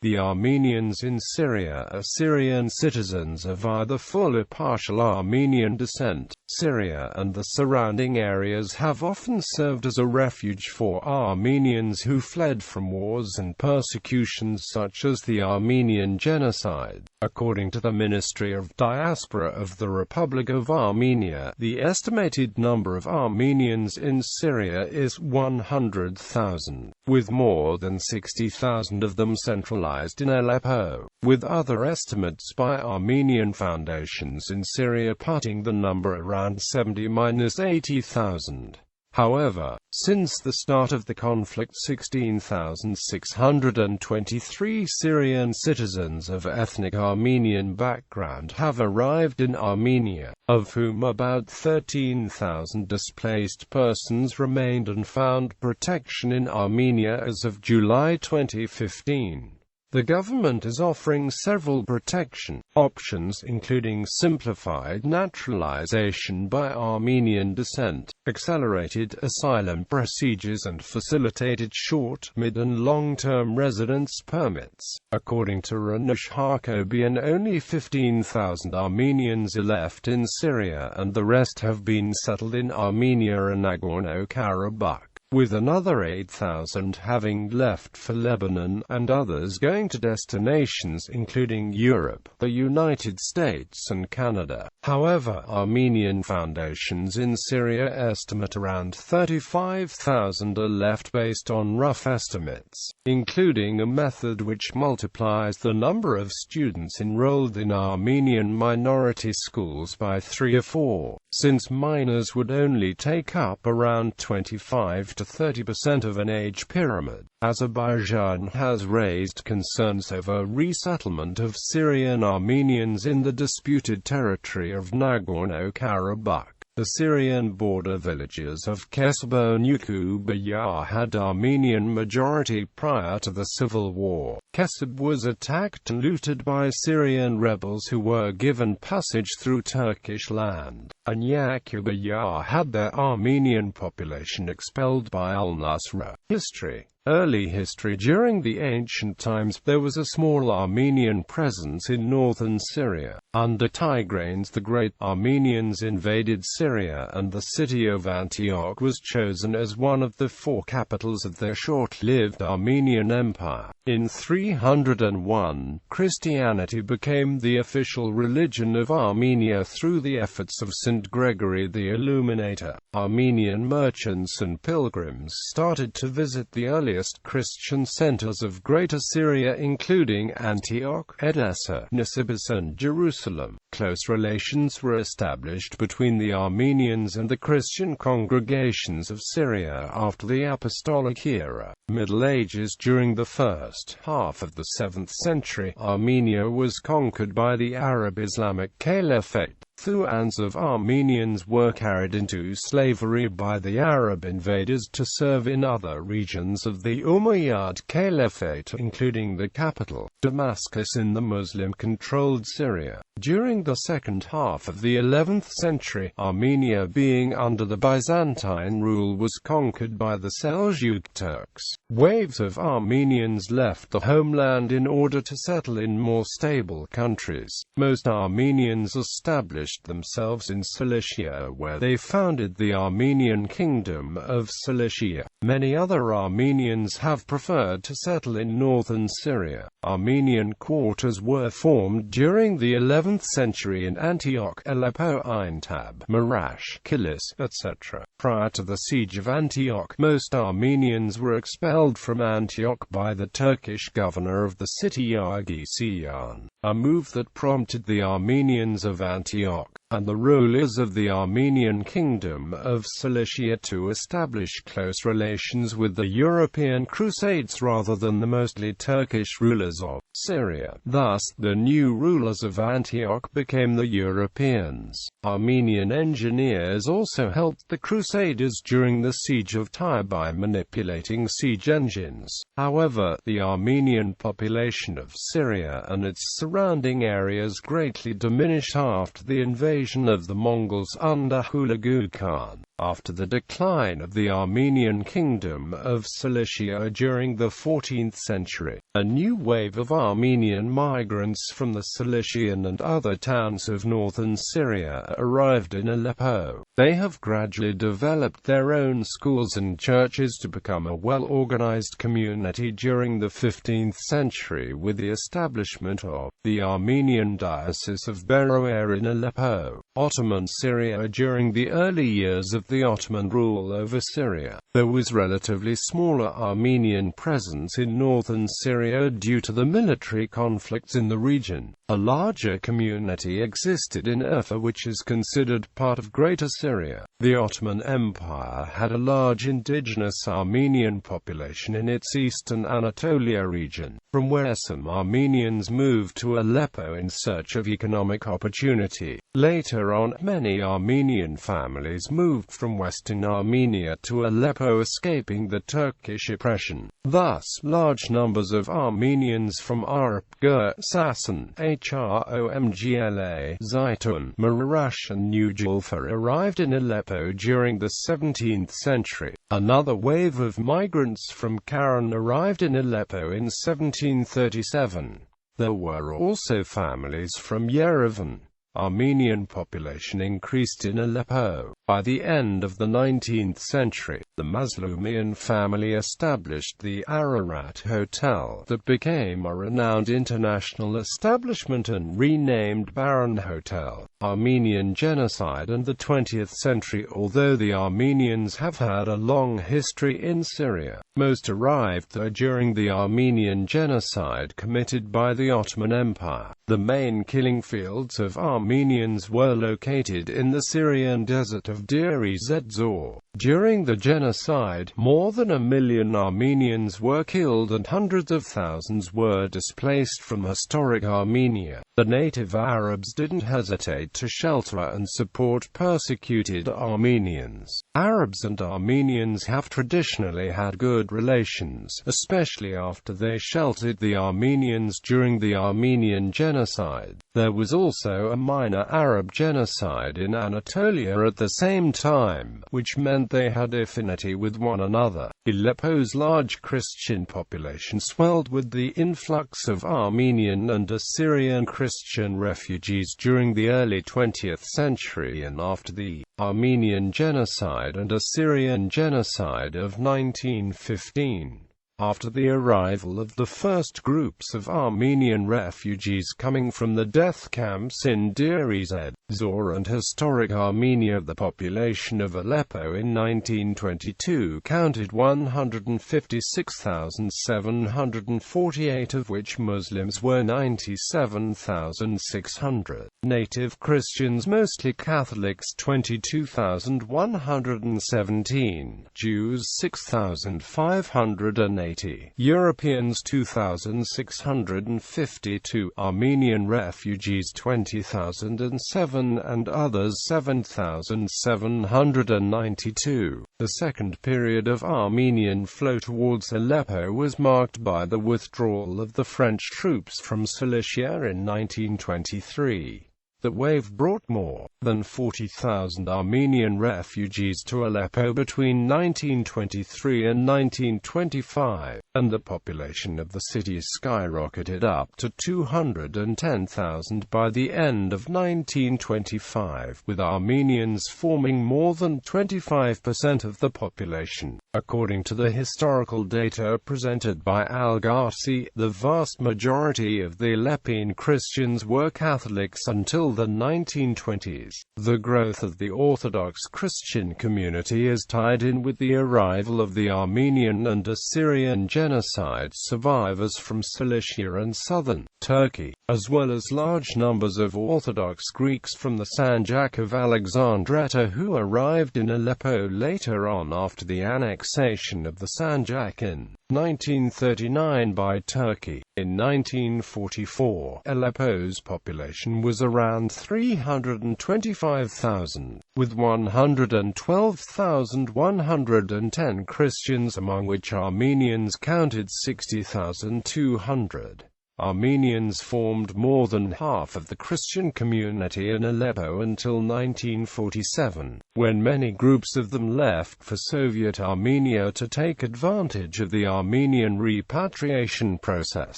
The Armenians in Syria are Syrian citizens of either full or partial Armenian descent. Syria and the surrounding areas have often served as a refuge for Armenians who fled from wars and persecutions such as the Armenian Genocide. According to the Ministry of Diaspora of the Republic of Armenia, the estimated number of Armenians in Syria is 100,000, with more than 60,000 of them centralized in Aleppo, with other estimates by Armenian foundations in Syria putting the number around 70–80,000. However, since the start of the conflict 16,623 Syrian citizens of ethnic Armenian background have arrived in Armenia, of whom about 13,000 displaced persons remained and found protection in Armenia as of July 2015. The government is offering several protection options including simplified naturalization by Armenian descent, accelerated asylum procedures and facilitated short, mid and long-term residence permits. According to Ranush Harkobian, only 15,000 Armenians are left in Syria and the rest have been settled in Armenia and Nagorno-Karabakh, with another 8,000 having left for Lebanon, and others going to destinations including Europe, the United States and Canada. However, Armenian foundations in Syria estimate around 35,000 are left based on rough estimates, including a method which multiplies the number of students enrolled in Armenian minority schools by 3 or 4, since minors would only take up around 25 to 30% of an age pyramid. Azerbaijan has raised concerns over resettlement of Syrian Armenians in the disputed territory of Nagorno-Karabakh. The Syrian border villages of Kesebo-Nukubayar had Armenian majority prior to the civil war. Keseb was attacked and looted by Syrian rebels who were given passage through Turkish land, and Yakubayar had their Armenian population expelled by al-Nusra. History. Early history. During the ancient times, there was a small Armenian presence in northern Syria. Under Tigranes the Great, Armenians invaded Syria and the city of Antioch was chosen as one of the 4 capitals of their short-lived Armenian Empire. In 301, Christianity became the official religion of Armenia through the efforts of Saint Gregory the Illuminator. Armenian merchants and pilgrims started to visit the earliest Christian centers of Greater Syria including Antioch, Edessa, Nisibis and Jerusalem. Close relations were established between the Armenians and the Christian congregations of Syria after the Apostolic era. Middle Ages. During the first half of the 7th century, Armenia was conquered by the Arab Islamic Caliphate. Thousands of Armenians were carried into slavery by the Arab invaders to serve in other regions of the Umayyad Caliphate, including the capital, Damascus in the Muslim-controlled Syria. During the second half of the 11th century, Armenia being under the Byzantine rule was conquered by the Seljuk Turks. Waves of Armenians left the homeland in order to settle in more stable countries. Most Armenians established themselves in Cilicia where they founded the Armenian Kingdom of Cilicia. Many other Armenians have preferred to settle in northern Syria. Armenian quarters were formed during the 11th century in Antioch, Aleppo, Aintab, Marash, Kilis, etc. Prior to the siege of Antioch, most Armenians were expelled from Antioch by the Turkish governor of the city Agisiyan, a move that prompted the Armenians of Antioch and the rulers of the Armenian Kingdom of Cilicia to establish close relations with the European Crusades rather than the mostly Turkish rulers of Syria. Thus, the new rulers of Antioch became the Europeans. Armenian engineers also helped the Crusaders during the siege of Tyre by manipulating siege engines. However, the Armenian population of Syria and its surrounding areas greatly diminished after the invasion of the Mongols under Hulagu Khan. After the decline of the Armenian Kingdom of Cilicia during the 14th century, a new wave of Armenian migrants from the Cilician and other towns of northern Syria arrived in Aleppo. They have gradually developed their own schools and churches to become a well-organized community during the 15th century with the establishment of the Armenian Diocese of Beroe in Aleppo, Ottoman Syria. During the early years of the Ottoman rule over Syria, there was relatively smaller Armenian presence in northern Syria due to the military conflicts in the region. A larger community existed in Urfa, which is considered part of Greater Syria. The Ottoman Empire had a large indigenous Armenian population in its eastern Anatolia region, from where some Armenians moved to Aleppo in search of economic opportunity. Later on, many Armenian families moved from western Armenia to Aleppo, escaping the Turkish oppression. Thus, large numbers of Armenians from Arap, Gur, Sasan, Hromgla, Zaitun, Marash and New Julfa arrived in Aleppo during the 17th century. Another wave of migrants from Karen arrived in Aleppo in 1737. There were also families from Yerevan. Armenian population increased in Aleppo. By the end of the 19th century, the Mazlumian family established the Ararat Hotel, that became a renowned international establishment and renamed Baron Hotel. Armenian Genocide and the 20th century. Although the Armenians have had a long history in Syria, most arrived there during the Armenian Genocide committed by the Ottoman Empire. The main killing fields of Armenians were located in the Syrian desert of Deir ez-Zor. During the genocide, more than 1 million Armenians were killed and hundreds of thousands were displaced from historic Armenia. The native Arabs didn't hesitate to shelter and support persecuted Armenians. Arabs and Armenians have traditionally had good relations, especially after they sheltered the Armenians during the Armenian Genocide. There was also a minor Arab genocide in Anatolia at the same time, which meant they had affinity with one another. Aleppo's large Christian population swelled with the influx of Armenian and Assyrian Christian refugees during the early 20th century and after the Armenian Genocide and Assyrian Genocide of 1915. After the arrival of the first groups of Armenian refugees coming from the death camps in Deir ez-Zor and historic Armenia, the population of Aleppo in 1922 counted 156,748, of which Muslims were 97,600, native Christians mostly Catholics 22,117, Jews 6,580, Europeans 2,652, Armenian refugees 20,007 and others 7,792. The second period of Armenian flow towards Aleppo was marked by the withdrawal of the French troops from Cilicia in 1923. The wave brought more than 40,000 Armenian refugees to Aleppo between 1923 and 1925, and the population of the city skyrocketed up to 210,000 by the end of 1925, with Armenians forming more than 25% of the population. According to the historical data presented by Al-Gharsi, the vast majority of the Aleppian Christians were Catholics until the 1920s. The growth of the Orthodox Christian community is tied in with the arrival of the Armenian and Assyrian genocide survivors from Cilicia and southern Turkey, as well as large numbers of Orthodox Greeks from the Sanjak of Alexandretta who arrived in Aleppo later on after the annexation of the Sanjak in 1939 by Turkey. In 1944, Aleppo's population was around 325,000, with 112,110 Christians, among which Armenians counted 60,200. Armenians formed more than half of the Christian community in Aleppo until 1947, when many groups of them left for Soviet Armenia to take advantage of the Armenian repatriation process.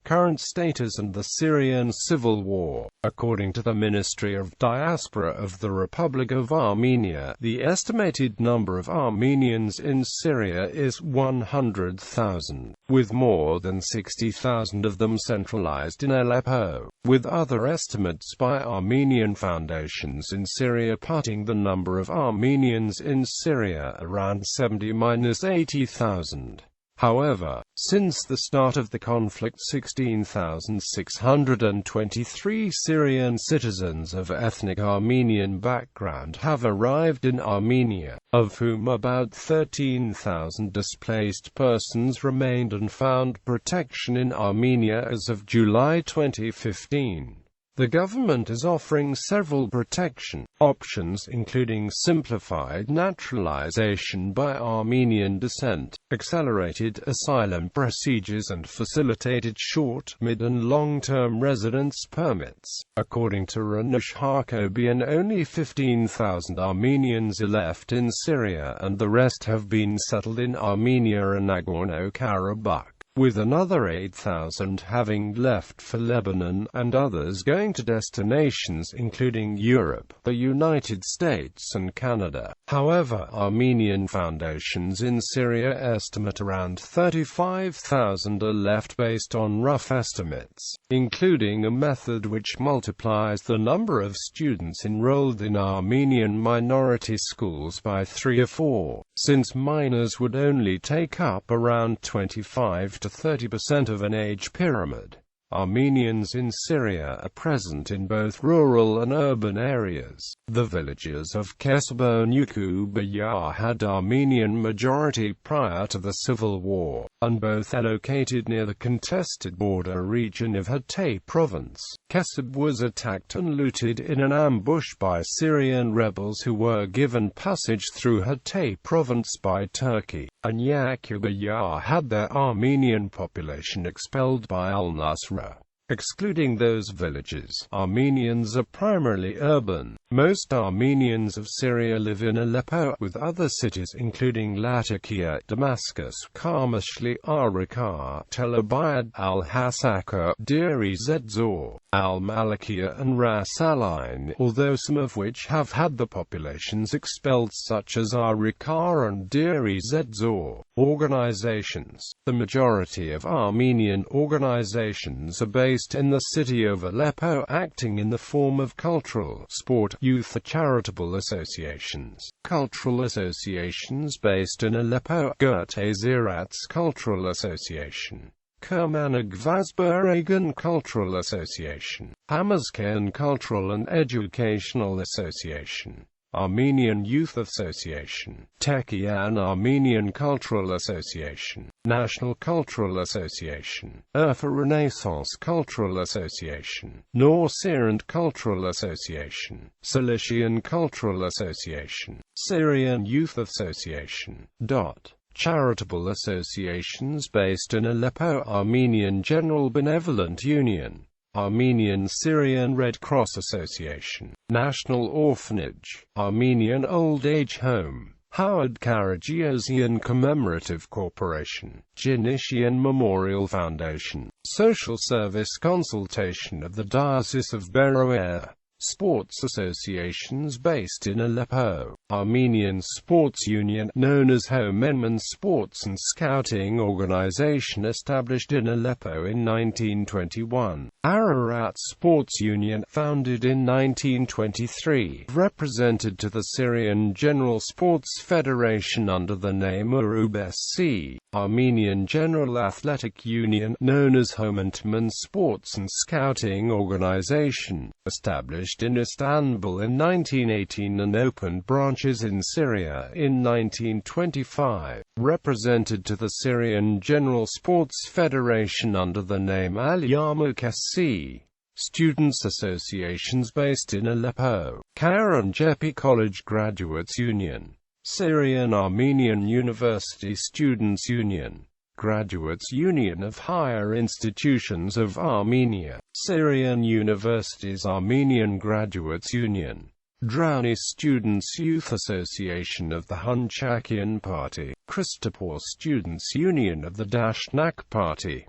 Current status and the Syrian civil war. According to the Ministry of Diaspora of the Republic of Armenia, the estimated number of Armenians in Syria is 100,000, with more than 60,000 of them centralized in Aleppo, with other estimates by Armenian foundations in Syria putting the number of Armenians in Syria around 70–80,000. However, since the start of the conflict 16,623 Syrian citizens of ethnic Armenian background have arrived in Armenia, of whom about 13,000 displaced persons remained and found protection in Armenia as of July 2015. The government is offering several protection options including simplified naturalization by Armenian descent, accelerated asylum procedures and facilitated short, mid and long-term residence permits. According to Ranush Harkobian, only 15,000 Armenians are left in Syria and the rest have been settled in Armenia and Nagorno-Karabakh, with another 8,000 having left for Lebanon, and others going to destinations including Europe, the United States and Canada. However, Armenian foundations in Syria estimate around 35,000 are left based on rough estimates, including a method which multiplies the number of students enrolled in Armenian minority schools by 3 or 4, since minors would only take up around 25 to 30% of an age pyramid. Armenians in Syria are present in both rural and urban areas. The villages of Kesebo and Yukubayar had Armenian majority prior to the civil war, and both are located near the contested border region of Hatay province. Kesebo was attacked and looted in an ambush by Syrian rebels who were given passage through Hatay province by Turkey, and Yukubayar had their Armenian population expelled by al-Nusra. Excluding those villages, Armenians are primarily urban. Most Armenians of Syria live in Aleppo, with other cities including Latakia, Damascus, Karmashli, Arikar, Tel Abyad, Al-Hasaka, Deir ez-Zor, Al-Malakia and Ras Al-Ain, although some of which have had the populations expelled, such as Arikar and Deir ez-Zor. Organizations. The majority of Armenian organizations are based in the city of Aleppo, acting in the form of cultural, sport, youth or charitable associations. Cultural associations based in Aleppo: Gurte Zirats Cultural Association, Kermanag Vazburagan Cultural Association, Hamazkan Cultural and Educational Association, Armenian Youth Association, Tekian Armenian Cultural Association, National Cultural Association, Urfa Renaissance Cultural Association, Nor-Syrian Cultural Association, Cilician Cultural Association, Syrian Youth Association. Charitable associations based in Aleppo: Armenian General Benevolent Union, Armenian Syrian Red Cross Association, National Orphanage, Armenian Old Age Home, Howard Karagiosian Commemorative Corporation, Janician Memorial Foundation, Social Service Consultation of the Diocese of Beroer. Sports associations based in Aleppo: Armenian Sports Union, known as Homenman Sports and Scouting Organization, established in Aleppo in 1921. Ararat Sports Union, founded in 1923, represented to the Syrian General Sports Federation under the name Urub SC. Armenian General Athletic Union, known as Homenman Sports and Scouting Organization, established in Istanbul in 1918 and opened branches in Syria in 1925, represented to the Syrian General Sports Federation under the name Al Yarmouk SC. Students associations based in Aleppo: Karen Jepi College Graduates Union, Syrian Armenian University Students Union, Graduates Union of Higher Institutions of Armenia, Syrian Universities Armenian Graduates Union, Drowny Students Youth Association of the Hunchakian Party, Christopor Students Union of the Dashnak Party.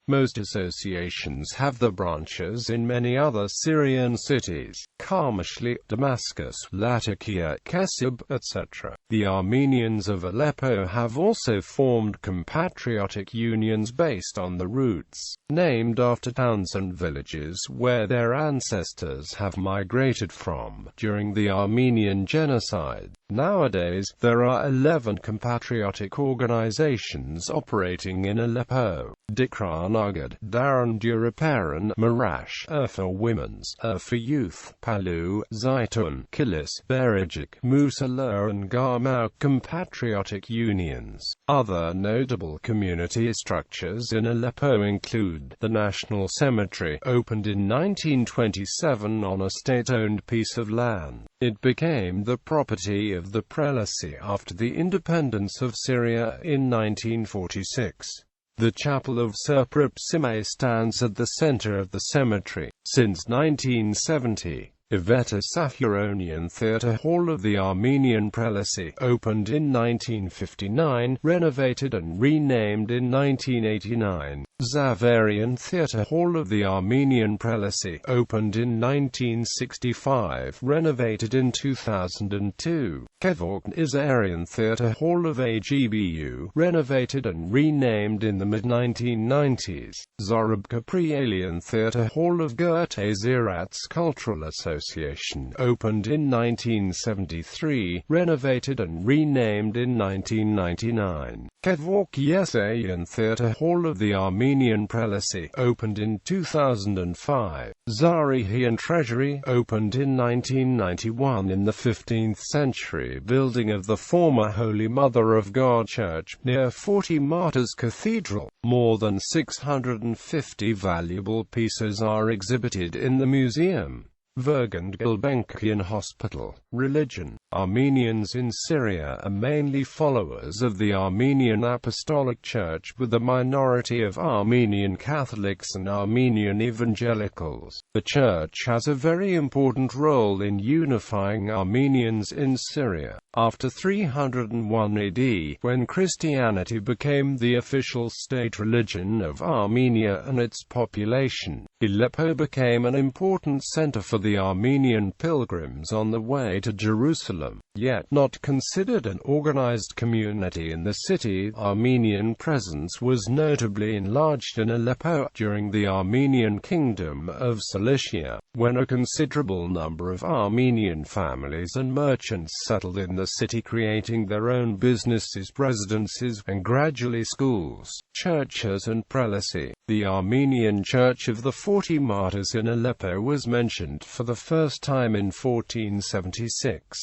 Most associations have their branches in many other Syrian cities, Karmashli, Damascus, Latakia, Kesib, etc. The Armenians of Aleppo have also formed compatriotic unions based on the routes, named after towns and villages where their ancestors have migrated from, during the Armenian Genocide. Nowadays, there are 11 compatriotic organizations operating in Aleppo: Dikran Agad, Daran Duraparan, Marash, for Women's, for Youth, Palu, Zaitun, Kilis, Berejik, Musala and Garmau. Compatriotic unions. Other notable community structures in Aleppo include the National Cemetery, opened in 1927 on a state-owned piece of land. It became the property of the prelacy after the independence of Syria in 1946. The Chapel of Surprip Sime stands at the center of the cemetery. Since 1970, Iveta Safuronian Theatre Hall of the Armenian Prelacy, opened in 1959, renovated and renamed in 1989. Zavarian Theatre Hall of the Armenian Prelacy, opened in 1965, renovated in 2002. Kevork Nizarian Theatre Hall of AGBU, renovated and renamed in the mid-1990s. Zarab Kaprialian Theatre Hall of Goethe Zirats Cultural Association, opened in 1973, renovated and renamed in 1999. Kevork Yesayan Theatre Hall of the Armenian Prelacy, opened in 2005. Zarihian Treasury, opened in 1991 in the 15th century building of the former Holy Mother of God Church, near 40 Martyrs Cathedral. More than 650 valuable pieces are exhibited in the museum. Vergand Gulbenkian Hospital. Religion. Armenians in Syria are mainly followers of the Armenian Apostolic Church, with a minority of Armenian Catholics and Armenian Evangelicals. The Church has a very important role in unifying Armenians in Syria. After 301 AD, when Christianity became the official state religion of Armenia and its population, Aleppo became an important center for the Armenian pilgrims on the way to Jerusalem. Yet not considered an organized community in the city, Armenian presence was notably enlarged in Aleppo during the Armenian Kingdom of Cilicia, when a considerable number of Armenian families and merchants settled in the city, creating their own businesses, residences, and gradually schools, churches and prelacy. The Armenian Church of the 40 Martyrs in Aleppo was mentioned for the first time in 1476.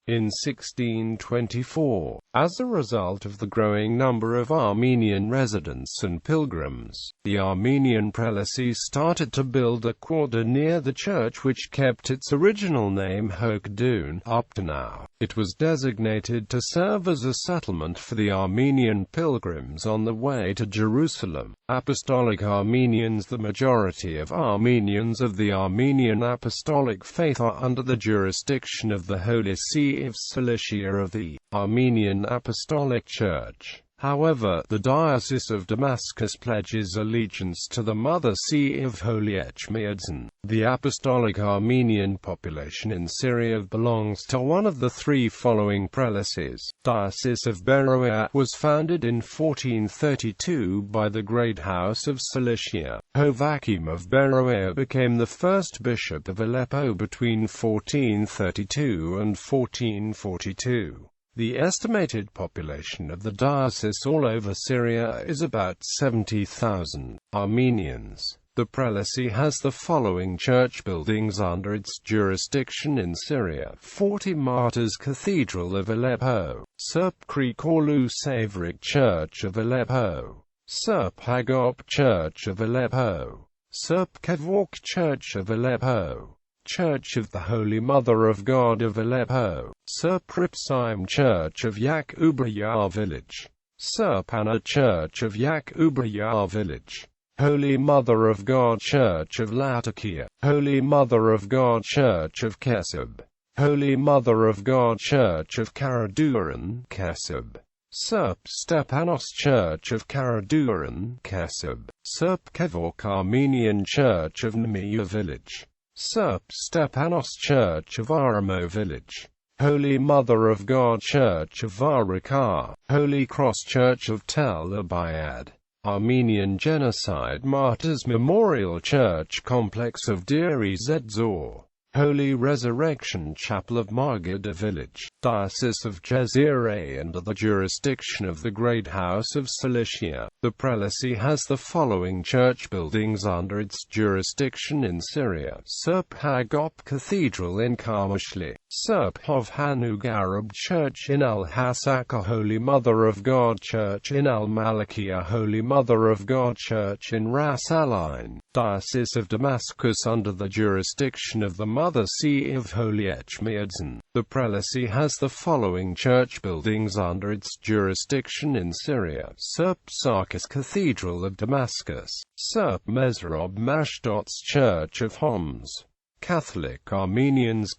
In 1624, as a result of the growing number of Armenian residents and pilgrims, the Armenian prelacy started to build a quarter near the church, which kept its original name Hokdun up to now. It was designated to serve as a settlement for the Armenian pilgrims on the way to Jerusalem. Apostolic Armenians. The majority of Armenians of the Armenian Apostolic faith are under the jurisdiction of the Holy See of Cilicia of the Armenian Apostolic Church. However, the Diocese of Damascus pledges allegiance to the Mother See of Holy Echmiadzin. The Apostolic Armenian population in Syria belongs to one of the three following prelacies. Diocese of Beroea was founded in 1432 by the Great House of Cilicia. Hovakim of Beroea became the first bishop of Aleppo between 1432 and 1442. The estimated population of the diocese all over Syria is about 70,000 Armenians. The prelacy has the following church buildings under its jurisdiction in Syria: 40 Martyrs Cathedral of Aleppo, Serp Krikolu Savrik Church of Aleppo, Serp Hagop Church of Aleppo, Serp Kevork Church of Aleppo, Church of the Holy Mother of God of Aleppo, Serp Ripsime Church of Yakubayar Village, Serpana Church of Yakubaya Village, Holy Mother of God Church of Latakia, Holy Mother of God Church of Kesub, Holy Mother of God Church of Karaduran, Kesub, Serp Stepanos Church of Karaduran, Kesub, Serp Kevok Armenian Church of Namiya Village, Serp Stepanos Church of Aramo Village, Holy Mother of God Church of Varikar, Holy Cross Church of Tel Abyad, Armenian Genocide Martyrs Memorial Church Complex of Deri Zor, Holy Resurrection Chapel of Margada Village, Diocese of Jezire under the jurisdiction of the Great House of Cilicia. The prelacy has the following church buildings under its jurisdiction in Syria: Serp Hagop Cathedral in Karmashli, Serp Hov Hanugarab Church in Al-Hasaka, Holy Mother of God Church in Al-Malakiya, Holy Mother of God Church in Ras Alain, Diocese of Damascus under the jurisdiction of the Mother See of Holy Echmiadzin. The prelacy has the following church buildings under its jurisdiction in Syria: Serp Sarkis Cathedral of Damascus, Serp Mesrob Mashdot's Church of Homs. Catholic Armenians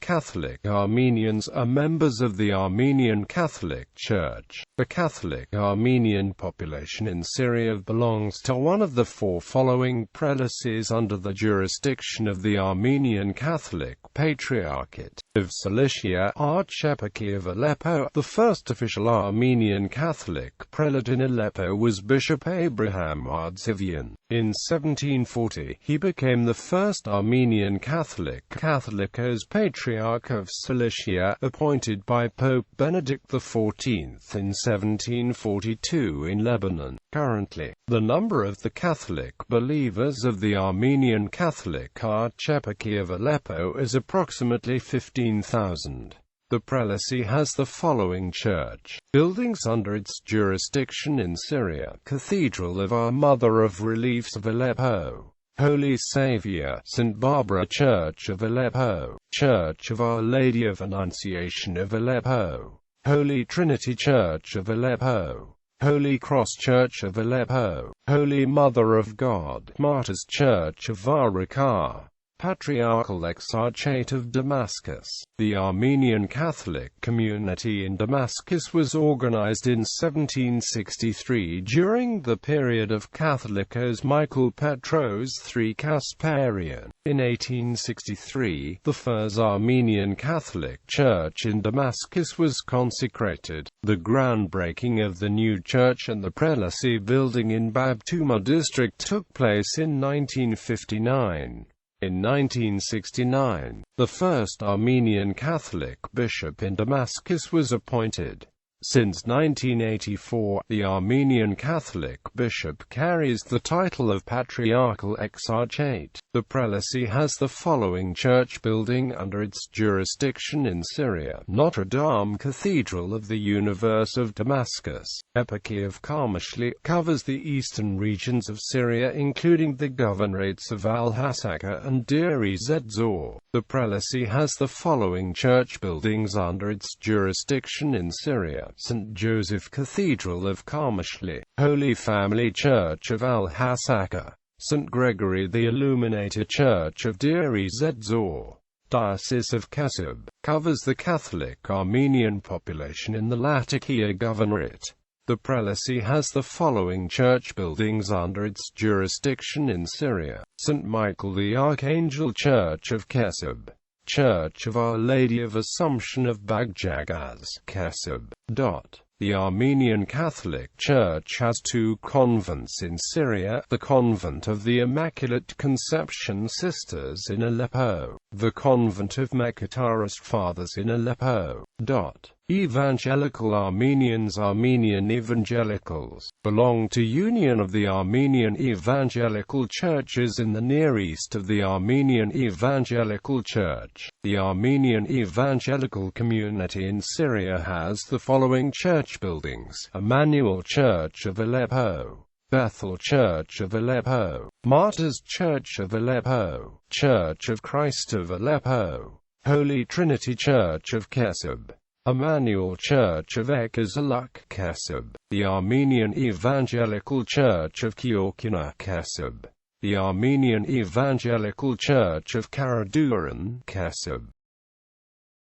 are members of the Armenian Catholic Church. The Catholic Armenian population in Syria belongs to one of the four following prelacies under the jurisdiction of the Armenian Catholic Patriarchate of Cilicia, Archieparchy of Aleppo. The first official Armenian Catholic prelate in Aleppo was Bishop Abraham Ardzivian. In 1740, he became the first Armenian Catholicos Patriarch of Cilicia, appointed by Pope Benedict XIV in 1742 in Lebanon. Currently, the number of the Catholic believers of the Armenian Catholic Archieparchy of Aleppo is approximately 15,000. The prelacy has the following church buildings under its jurisdiction in Syria: Cathedral of Our Mother of Reliefs of Aleppo, Holy Saviour, St. Barbara Church of Aleppo, Church of Our Lady of Annunciation of Aleppo, Holy Trinity Church of Aleppo, Holy Cross Church of Aleppo, Holy Mother of God, Martyrs Church of Varikar, Patriarchal Exarchate of Damascus. The Armenian Catholic community in Damascus was organized in 1763 during the period of Catholicos Michael Petros III Kasparian. In 1863, the first Armenian Catholic Church in Damascus was consecrated. The groundbreaking of the new church and the prelacy building in Babtuma district took place in 1959. In 1969, the first Armenian Catholic bishop in Damascus was appointed. Since 1984, the Armenian Catholic bishop carries the title of Patriarchal Exarchate. The prelacy has the following church building under its jurisdiction in Syria: Notre Dame Cathedral of the Universe of Damascus. Eparchy of Karmashli covers the eastern regions of Syria including the governorates of Al-Hasaka and Deri Zor. The prelacy has the following church buildings under its jurisdiction in Syria: St. Joseph Cathedral of Karmashli, Holy Family Church of Al-Hasaka, St. Gregory the Illuminator Church of Deri Zor. Diocese of Kesub covers the Catholic Armenian population in the Latakia Governorate. The prelacy has the following church buildings under its jurisdiction in Syria: St. Michael the Archangel Church of Kesub, Church of Our Lady of Assumption of Bagjagaz, Kesub. The Armenian Catholic Church has two convents in Syria: the Convent of the Immaculate Conception Sisters in Aleppo, the Convent of Mekatarist Fathers in Aleppo. Evangelical Armenians Armenian evangelicals belong to Union of the Armenian Evangelical Churches in the Near East of the Armenian Evangelical Church. The Armenian Evangelical community in Syria has the following church buildings: Emmanuel Church of Aleppo, Bethel Church of Aleppo, Martyrs Church of Aleppo, Church of Christ of Aleppo, Holy Trinity Church of Kesub, Emmanuel Church of Ekazalak-Kasab, the Armenian Evangelical Church of Kyorkina-Kasab, the Armenian Evangelical Church of Karaduran-Kasab,